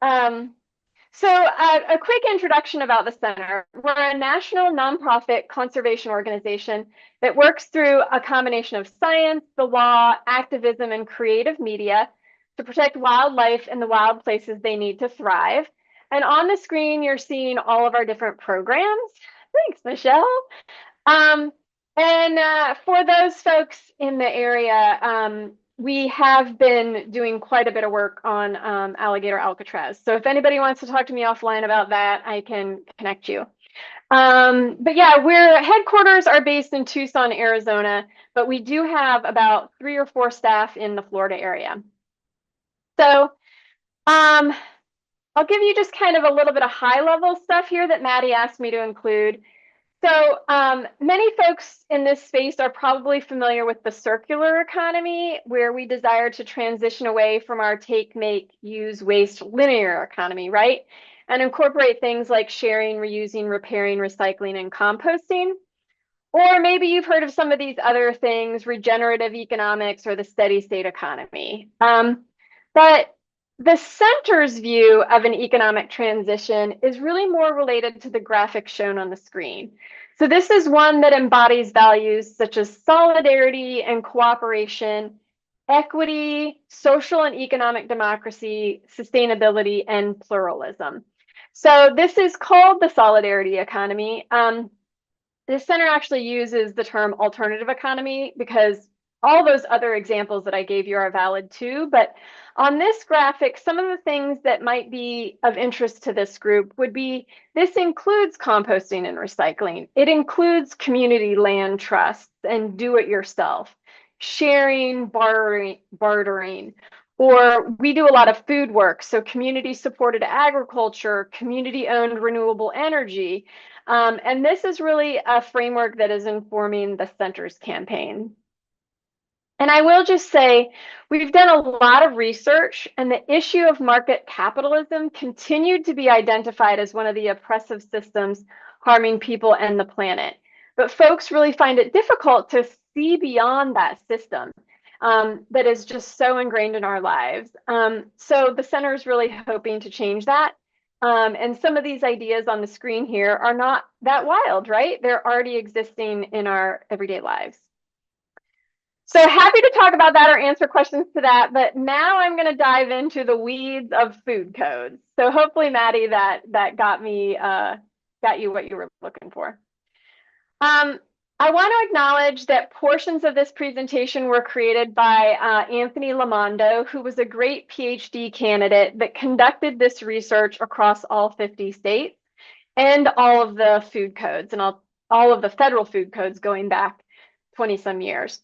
A quick introduction about the center. We're a national nonprofit conservation organization that works through a combination of science, the law, activism, and creative media to protect wildlife and the wild places they need to thrive. And on the screen, you're seeing all of our different programs. Thanks, Michelle. Um, for those folks in the area, we have been doing quite a bit of work on alligator Alcatraz. So if anybody wants to talk to me offline about that, I can connect you. But yeah, we're headquarters are based in Tucson, Arizona, but we do have about 3 or 4 staff in the Florida area. So um, I'll give you just kind of a little bit of high level stuff here that Maddie asked me to include. So many folks in this space are probably familiar with the circular economy, where we desire to transition away from our take, make, use, waste linear economy, right? And incorporate things like sharing, reusing, repairing, recycling, and composting. Or maybe you've heard of some of these other things, regenerative economics or the steady state economy. But the center's view of an economic transition is really more related to the graphic shown on the screen. So this is one that embodies values such as solidarity and cooperation, equity, social and economic democracy, sustainability, and pluralism. So this is called the solidarity economy. The center actually uses the term alternative economy because all those other examples that I gave you are valid too. But on this graphic, some of the things that might be of interest to this group would be, this includes composting and recycling. It includes community land trusts and do-it-yourself, sharing, bartering, or we do a lot of food work. So community-supported agriculture, community-owned renewable energy. And this is really a framework that is informing the center's campaign. And I will just say, we've done a lot of research, and the issue of market capitalism continued to be identified as one of the oppressive systems harming people and the planet. But folks really find it difficult to see beyond that system that is just so ingrained in our lives. So the center is really hoping to change that. And some of these ideas on the screen here are not that wild, right? They're already existing in our everyday lives. So happy to talk about that or answer questions to that, but now I'm going to dive into the weeds of food codes. So hopefully, Maddie, that got you what you were looking for. I want to acknowledge that portions of this presentation were created by Anthony Lamondo, who was a great PhD candidate that conducted this research across all 50 states and all of the food codes and all of the federal food codes going back 20 some years.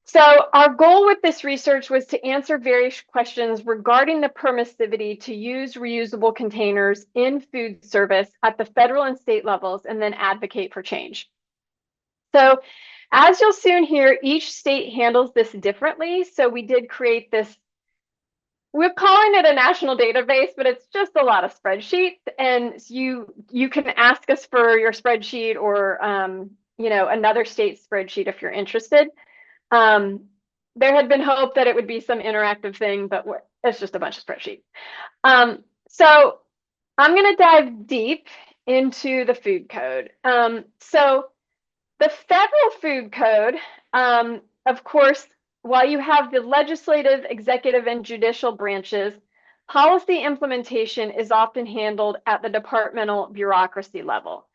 So our goal with this research was to answer various questions regarding the permissivity to use reusable containers in food service at the federal and state levels, and then advocate for change. So as you'll soon hear, each state handles this differently. So we did create this, we're calling it a national database, but it's just a lot of spreadsheets. And you can ask us for your spreadsheet or another state's spreadsheet if you're interested. There had been hope that it would be some interactive thing, but it's just a bunch of spreadsheets. So I'm going to dive deep into the food code. So the federal food code, of course, while you have the legislative, executive, and judicial branches, policy implementation is often handled at the departmental bureaucracy level.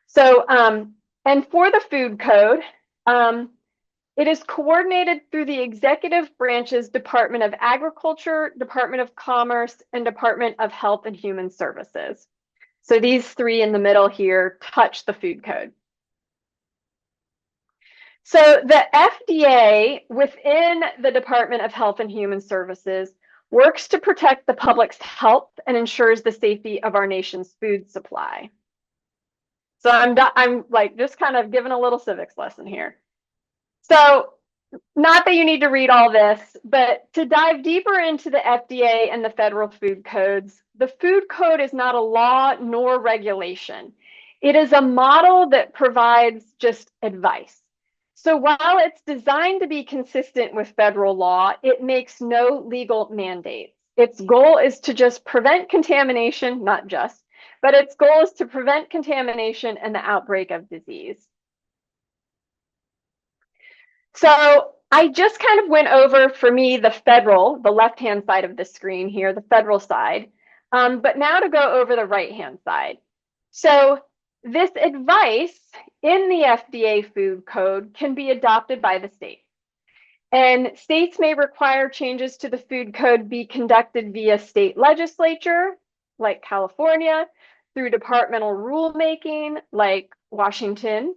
So, and for the food code, it is coordinated through the executive branch's Department of Agriculture, Department of Commerce, and Department of Health and Human Services. So these three in the middle here touch the food code. So the FDA within the Department of Health and Human Services works to protect the public's health and ensures the safety of our nation's food supply. So I'm like just kind of giving a little civics lesson here. So not that you need to read all this, but to dive deeper into the FDA and the federal food codes, the food code is not a law nor regulation. It is a model that provides just advice. So while it's designed to be consistent with federal law, it makes no legal mandates. its goal is to just prevent contamination, not just, but its goal is to prevent contamination and the outbreak of disease. So I just kind of went over, for me, the federal, the left-hand side of the screen here, the federal side, but now to go over the right-hand side. So this advice in the FDA food code can be adopted by the state. And states may require changes to the food code be conducted via state legislature, like California, through departmental rulemaking, like Washington,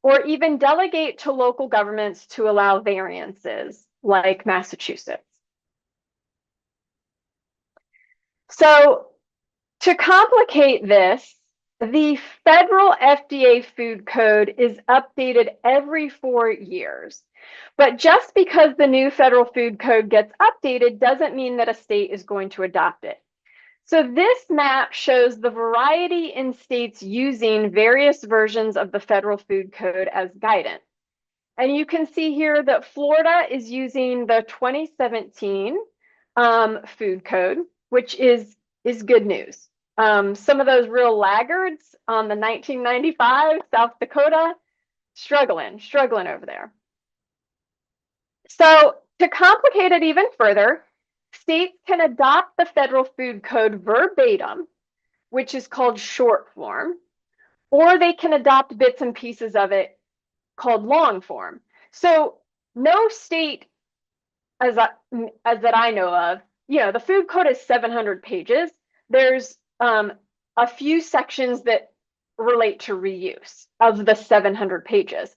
or even delegate to local governments to allow variances, like Massachusetts. So to complicate this, the federal FDA food code is updated every 4 years. But just because the new federal food code gets updated doesn't mean that a state is going to adopt it. So this map shows the variety in states using various versions of the federal food code as guidance. And you can see here that Florida is using the 2017 food code, which is good news. Some of those real laggards on the 1995 South Dakota, struggling over there. So to complicate it even further, states can adopt the federal food code verbatim, which is called short form, or they can adopt bits and pieces of it called long form. So no state, as that I know of, the food code is 700 pages. There's a few sections that relate to reuse of the 700 pages.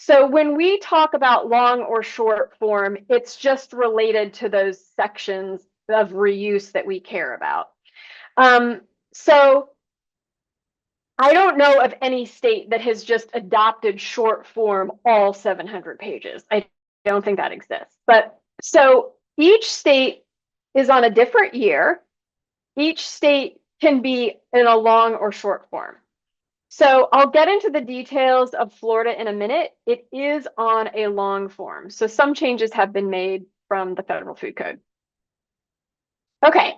So when we talk about long or short form, it's just related to those sections of reuse that we care about. So I don't know of any state that has just adopted short form all 700 pages. I don't think that exists. But so each state is on a different year. Each state can be in a long or short form. So I'll get into the details of Florida in a minute. It is on a long form. So some changes have been made from the federal food code. Okay.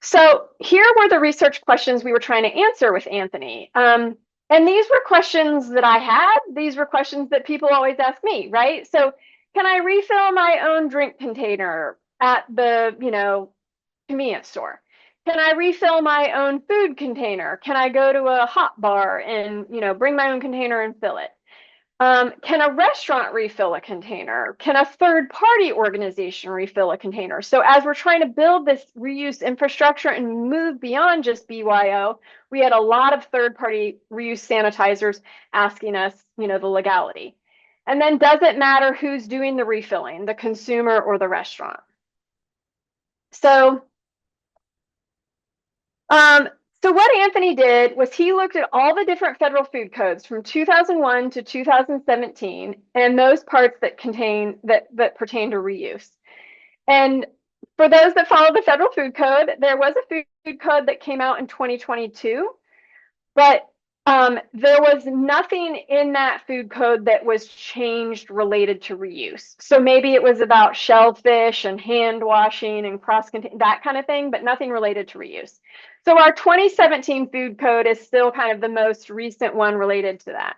So here were the research questions we were trying to answer with Anthony. And these were questions that I had. These were questions that people always ask me, right? So can I refill my own drink container at the, convenience store? Can I refill my own food container? Can I go to a hot bar and, bring my own container and fill it? Can a restaurant refill a container? Can a third-party organization refill a container? So as we're trying to build this reuse infrastructure and move beyond just BYO, we had a lot of third-party reuse sanitizers asking us, the legality. And then does it matter who's doing the refilling, the consumer or the restaurant? So what Anthony did was he looked at all the different federal food codes from 2001 to 2017 and those parts that pertain to reuse. And for those that follow the federal food code, there was a food code that came out in 2022, but there was nothing in that food code that was changed related to reuse. So maybe it was about shellfish and hand washing and that kind of thing, but nothing related to reuse. So our 2017 food code is still kind of the most recent one related to that.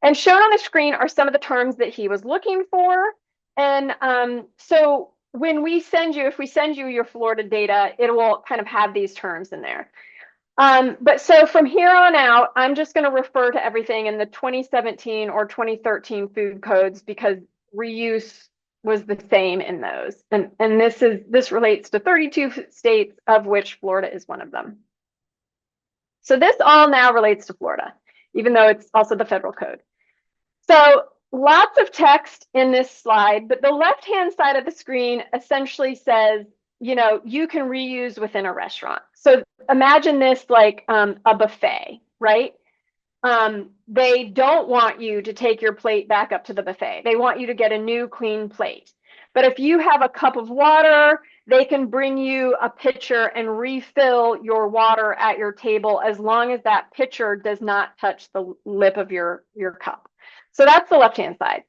And shown on the screen are some of the terms that he was looking for. And so when if we send you your Florida data, it will kind of have these terms in there. But so from here on out, I'm just going to refer to everything in the 2017 or 2013 food codes because reuse was the same in those. And this relates to 32 states, of which Florida is one of them. So this all now relates to Florida, even though it's also the federal code. So lots of text in this slide, but the left-hand side of the screen essentially says, you can reuse within a restaurant. So imagine this like a buffet, right? They don't want you to take your plate back up to the buffet. They want you to get a new clean plate. But if you have a cup of water, they can bring you a pitcher and refill your water at your table as long as that pitcher does not touch the lip of your cup. So that's the left-hand side.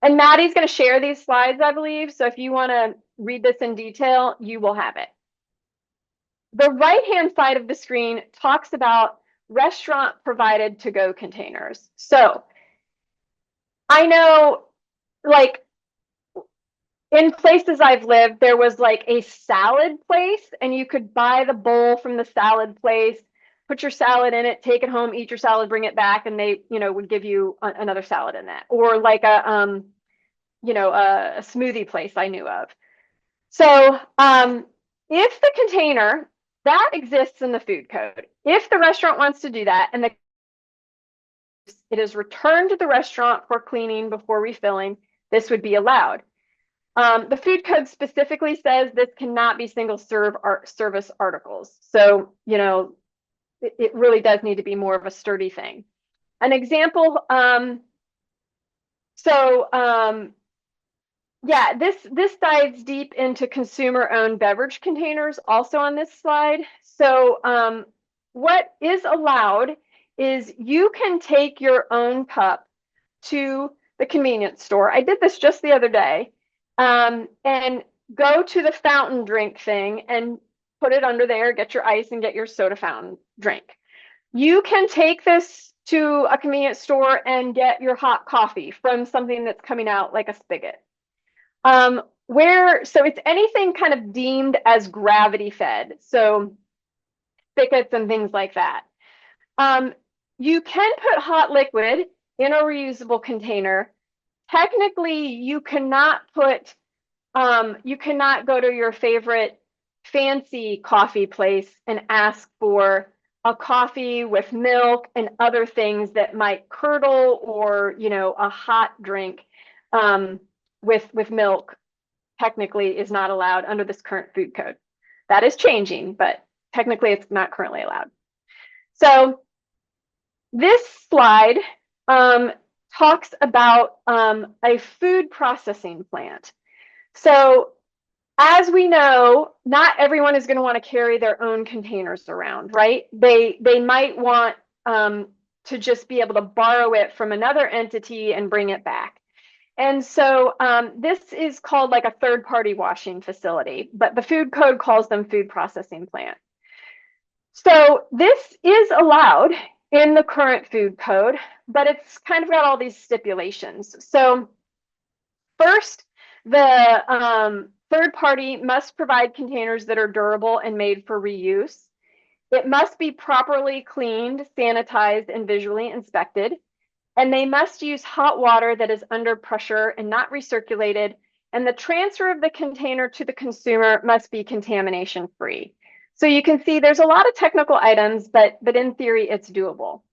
And Maddie's going to share these slides, I believe. So if you want to, read this in detail, you will have it. The right-hand side of the screen talks about restaurant provided to-go containers. So I know, like, in places I've lived, there was like a salad place, and you could buy the bowl from the salad place, put your salad in it, take it home, eat your salad, bring it back, and they, would give you another salad in that. Or like a smoothie place I knew of. So if the container that exists in the food code, if the restaurant wants to do that, and it is returned to the restaurant for cleaning before refilling, this would be allowed. The food code specifically says this cannot be single service articles. So, it really does need to be more of a sturdy thing. An example, yeah, this dives deep into consumer-owned beverage containers also on this slide. So what is allowed is you can take your own cup to the convenience store. I did this just the other day. And go to the fountain drink thing and put it under there, get your ice and get your soda fountain drink. You can take this to a convenience store and get your hot coffee from something that's coming out like a spigot. So it's anything kind of deemed as gravity fed, so spigots and things like that. You can put hot liquid in a reusable container. Technically, you cannot go to your favorite fancy coffee place and ask for a coffee with milk and other things that might curdle, or, a hot drink with milk technically is not allowed under this current food code. That is changing, but technically it's not currently allowed. So this slide talks about a food processing plant. So as we know, not everyone is going to want to carry their own containers around, right? They might want to just be able to borrow it from another entity and bring it back. And so this is called like a third-party washing facility, but the food code calls them food processing plant. So this is allowed in the current food code, but it's kind of got all these stipulations. So first, the third party must provide containers that are durable and made for reuse. It must be properly cleaned, sanitized, and visually inspected. And they must use hot water that is under pressure and not recirculated. And the transfer of the container to the consumer must be contamination free. So you can see there's a lot of technical items, but in theory, it's doable.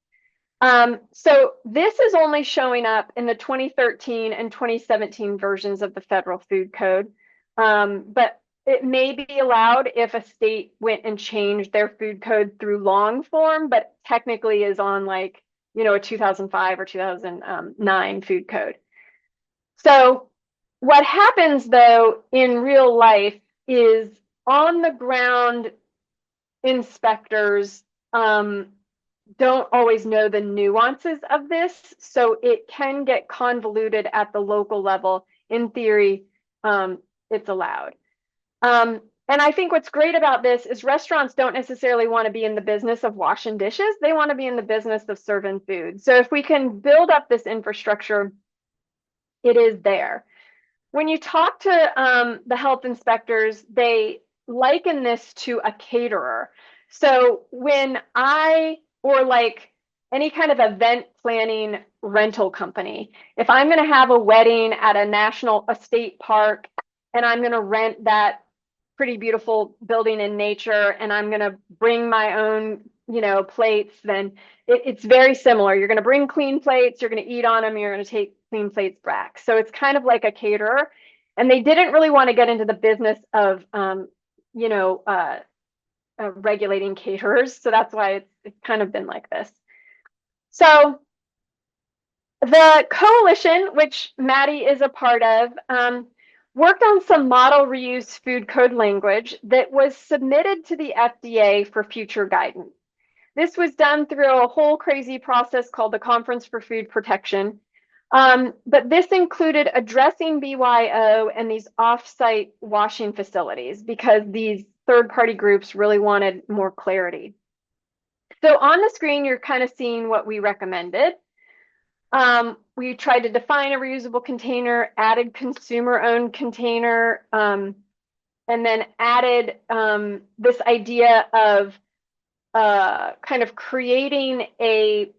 So this is only showing up in the 2013 and 2017 versions of the federal food code, but it may be allowed if a state went and changed their food code through long form, but technically is on like, a 2005 or 2009 food code. So what happens though in real life is on the ground inspectors don't always know the nuances of this, so it can get convoluted at the local level. In theory, it's allowed. And I think what's great about this is restaurants don't necessarily want to be in the business of washing dishes. They want to be in the business of serving food. So if we can build up this infrastructure, it is there. When you talk to the health inspectors, they liken this to a caterer. So when or like any kind of event planning rental company, if I'm going to have a wedding at a state park, and I'm going to rent that pretty beautiful building in nature, and I'm going to bring my own, plates, then it's very similar. You're going to bring clean plates, you're going to eat on them, you're going to take clean plates back. So it's kind of like a caterer. And they didn't really want to get into the business of, regulating caterers. So that's why it's kind of been like this. So the coalition, which Maddie is a part of, worked on some model reuse food code language that was submitted to the FDA for future guidance. This was done through a whole crazy process called the Conference for Food Protection. But this included addressing BYO and these off-site washing facilities because these third-party groups really wanted more clarity. So on the screen, you're kind of seeing what we recommended. We tried to define a reusable container, added consumer-owned container, and then added this idea of kind of creating a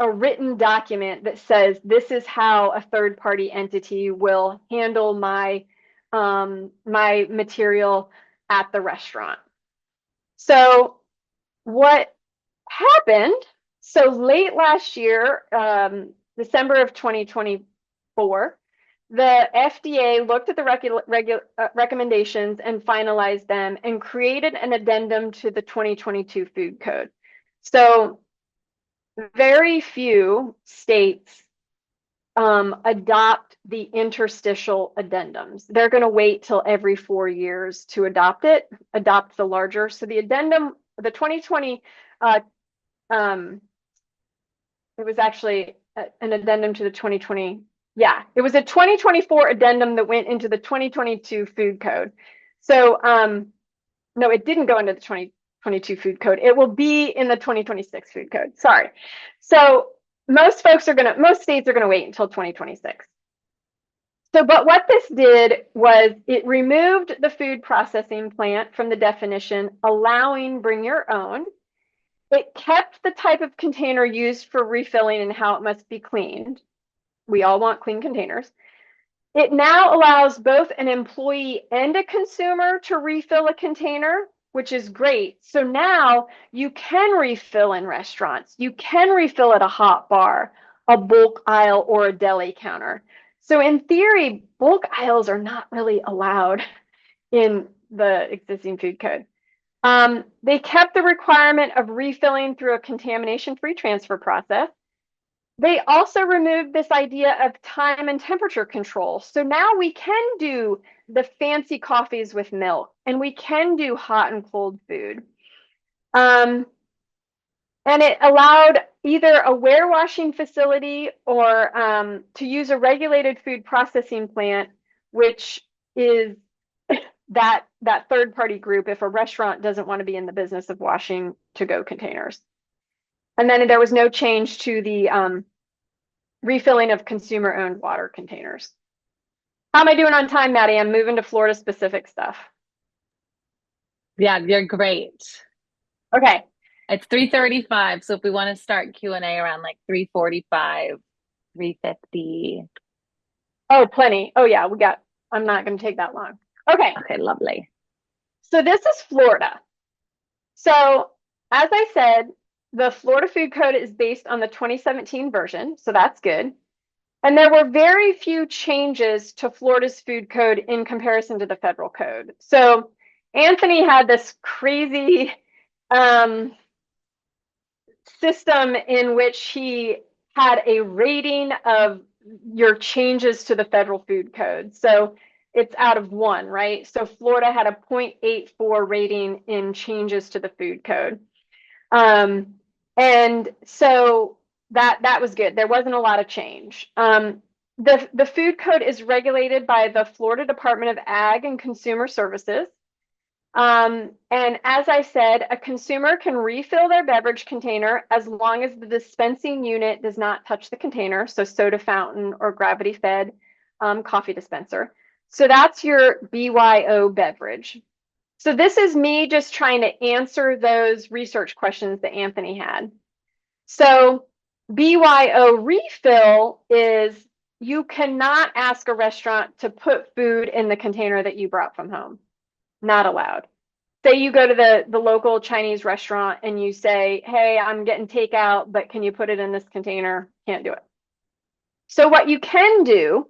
written document that says this is how a third-party entity will handle my my material at the restaurant. So what happened? So late last year, December of 2024, the FDA looked at the recommendations and finalized them and created an addendum to the 2022 Food Code. So very few states adopt the interstitial addendums. They're going to wait till every 4 years to adopt the larger. So the addendum, the 2020, it was actually an addendum to the 2020. Yeah, it was a 2024 addendum that went into the 2022 Food Code. So no, it didn't go into the 2022 Food Code. It will be in the 2026 Food Code. Sorry. So most states are gonna wait until 2026. So, but what this did was it removed the food processing plant from the definition, allowing bring your own. It kept the type of container used for refilling and how it must be cleaned. We all want clean containers. It now allows both an employee and a consumer to refill a container, which is great. So now you can refill in restaurants. You can refill at a hot bar, a bulk aisle, or a deli counter. So in theory, bulk aisles are not really allowed in the existing food code. They kept the requirement of refilling through a contamination-free transfer process. They also removed this idea of time and temperature control. So now we can do the fancy coffees with milk, and we can do hot and cold food. And it allowed either a warewashing facility or to use a regulated food processing plant, which is that third-party group if a restaurant doesn't want to be in the business of washing to-go containers. And then there was no change to the refilling of consumer-owned water containers. How am I doing on time, Maddie? I'm moving to Florida-specific stuff. Yeah, you're great. Okay. It's 3:35, so if we want to start Q&A around like 3:45, 3:50. Oh, plenty. Oh, yeah, I'm not going to take that long. Okay. Okay, lovely. So this is Florida. So as I said, the Florida Food Code is based on the 2017 version, so that's good. And there were very few changes to Florida's food code in comparison to the federal code. So Anthony had this crazy system in which he had a rating of your changes to the federal food code. So it's out of 1, right? So Florida had a 0.84 rating in changes to the food code. And so that was good. There wasn't a lot of change. The food code is regulated by the Florida Department of Ag and Consumer Services. And as I said, a consumer can refill their beverage container as long as the dispensing unit does not touch the container, so soda fountain or gravity-fed coffee dispenser. So that's your BYO beverage. So this is me just trying to answer those research questions that Anthony had. So BYO refill is you cannot ask a restaurant to put food in the container that you brought from home. Not allowed. Say you go to the local Chinese restaurant and you say, hey, I'm getting takeout, but can you put it in this container? Can't do it. So what you can do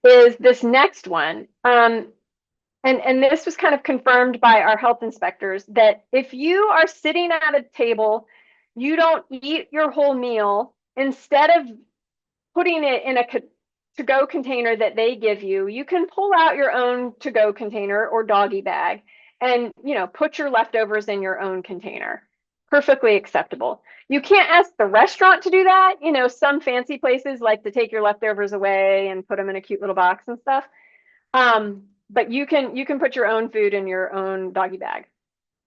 is this next one. And this was kind of confirmed by our health inspectors that if you are sitting at a table, you don't eat your whole meal, instead of putting it in a to-go container that they give you, you can pull out your own to-go container or doggy bag and, put your leftovers in your own container. perfectly acceptable. You can't ask the restaurant to do that. You know, some fancy places like to take your leftovers away and put them in a cute little box and stuff. But you can put your own food in your own doggy bag.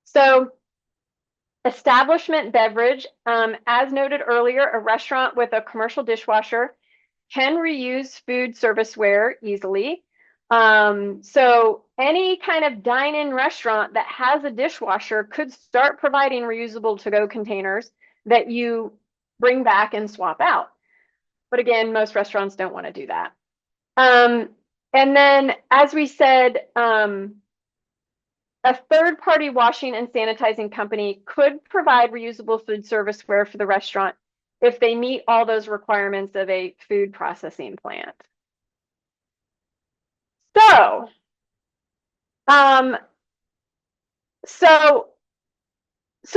So establishment beverage, as noted earlier, a restaurant with a commercial dishwasher can reuse food serviceware easily. So any kind of dine-in restaurant that has a dishwasher could start providing reusable to-go containers that you bring back and swap out. But again, most restaurants don't want to do that. And then, as we said, a third-party washing and sanitizing company could provide reusable food serviceware for the restaurant if they meet all those requirements of a food processing plant. So, so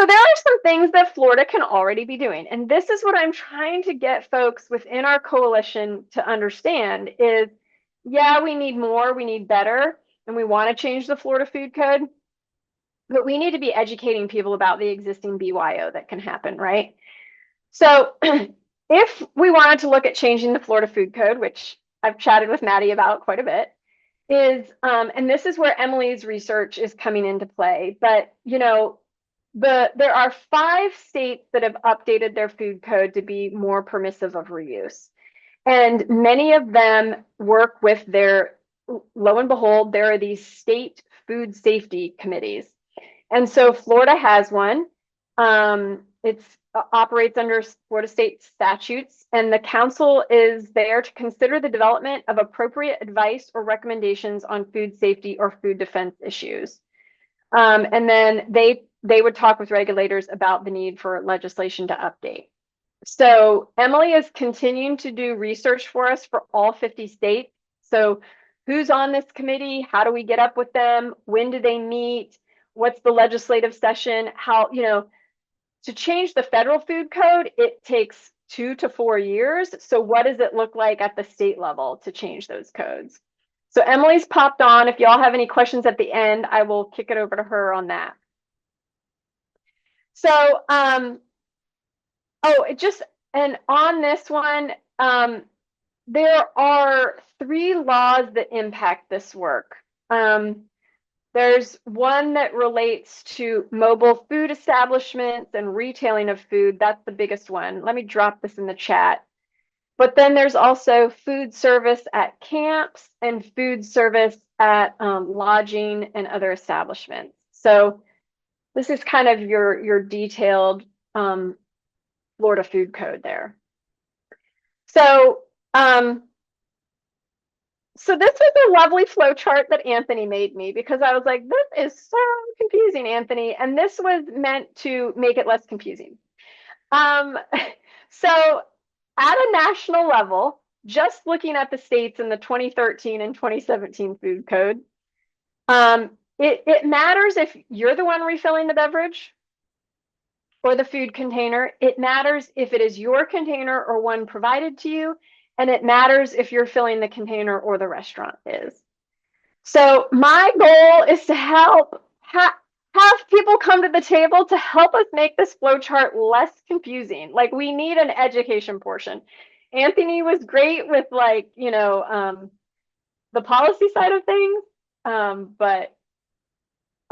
there are some things that Florida can already be doing. And this is what I'm trying to get folks within our coalition to understand is, yeah, we need more, we need better, and we want to change the Florida Food Code, but we need to be educating people about the existing BYO that can happen, right? So if we wanted to look at changing the Florida Food Code, which I've chatted with Maddie about quite a bit, is, and this is where Emily's research is coming into play, but, you know, there are 5 states that have updated their food code to be more permissive of reuse. And many of them work with their, lo and behold, there are these state food safety committees. And so Florida has one. It operates under Florida state statutes, and the council is there to consider the development of appropriate advice or recommendations on food safety or food defense issues. And then they would talk with regulators about the need for legislation to update. So Emily is continuing to do research for us for all 50 states. So who's on this committee? How do we get up with them? When do they meet? What's the legislative session? How, you know, to change the federal food code, it takes 2 to 4 years. So what does it look like at the state level to change those codes? So Emily's popped on. If y'all have any questions at the end, I will kick it over to her on that. So, and on this one, there are 3 laws that impact this work. There's one that relates to mobile food establishments and retailing of food. That's the biggest one. Let me drop this in the chat. But then there's also food service at camps and food service at lodging and other establishments. So this is kind of your detailed Florida food code there. So, so this is a lovely flow chart that Anthony made me because I was like, this is so confusing, Anthony. And this was meant to make it less confusing. So at a national level, just looking at the states in the 2013 and 2017 food code, it matters if you're the one refilling the beverage or the food container. It matters if it is your container or one provided to you. And it matters if you're filling the container or the restaurant is. So my goal is to help have people come to the table to help us make this flowchart less confusing. Like, we need an education portion. Anthony was great with, like, you know, the policy side of things. But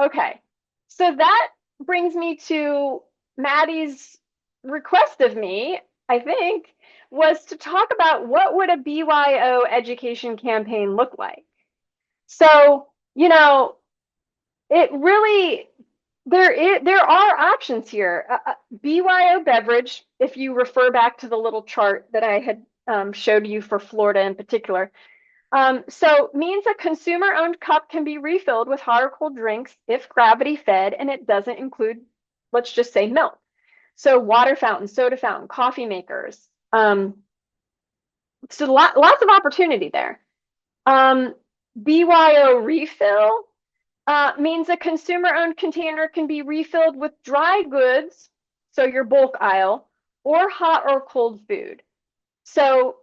okay, so that brings me to Maddie's request of me, I think, was to talk about what would a BYO education campaign look like. So, you know, it really, there are options here. BYO beverage, if you refer back to the little chart that I had showed you for Florida in particular, so means a consumer-owned cup can be refilled with hot or cold drinks if gravity fed, and it doesn't include, let's just say, milk. So water fountain, soda fountain, coffee makers. So lots of opportunity there. BYO refill means a consumer-owned container can be refilled with dry goods, so your bulk aisle, or hot or cold food. So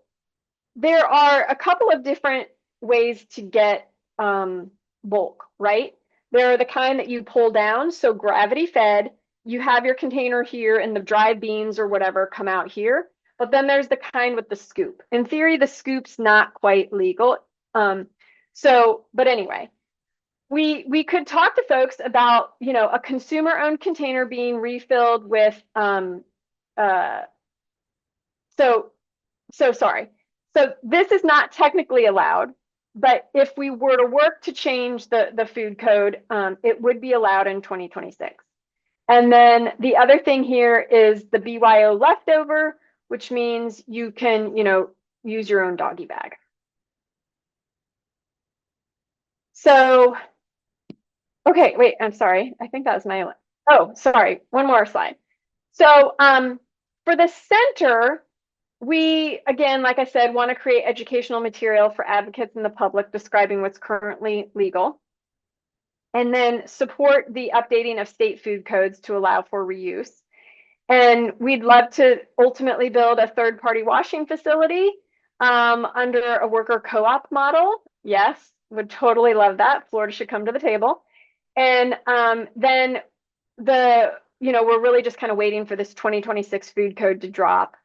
there are a couple of different ways to get bulk, right? There are the kind that you pull down, so gravity fed, you have your container here and the dried beans or whatever come out here. But then there's the kind with the scoop. In theory, the scoop's not quite legal. But anyway, we could talk to folks about, a consumer-owned container being refilled with sorry. So this is not technically allowed, but if we were to work to change the food code, it would be allowed in 2026. And then the other thing here is the BYO leftover, which means you can, use your own doggy bag. So, okay, wait, I'm sorry. I think that was my, oh, sorry, one more slide. So for the center, we, again, like I said, want to create educational material for advocates and the public describing what's currently legal. And then support the updating of state food codes to allow for reuse. And we'd love to ultimately build a third-party washing facility under a worker co-op model. Yes, would totally love that. Florida should come to the table. And then we're really just kind of waiting for this 2026 food code to drop,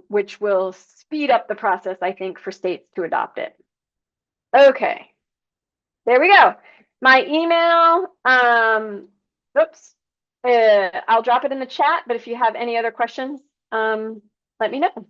which will speed up the process, I think, for states to adopt it. Okay, there we go. My email, I'll drop it in the chat, but if you have any other questions, let me know.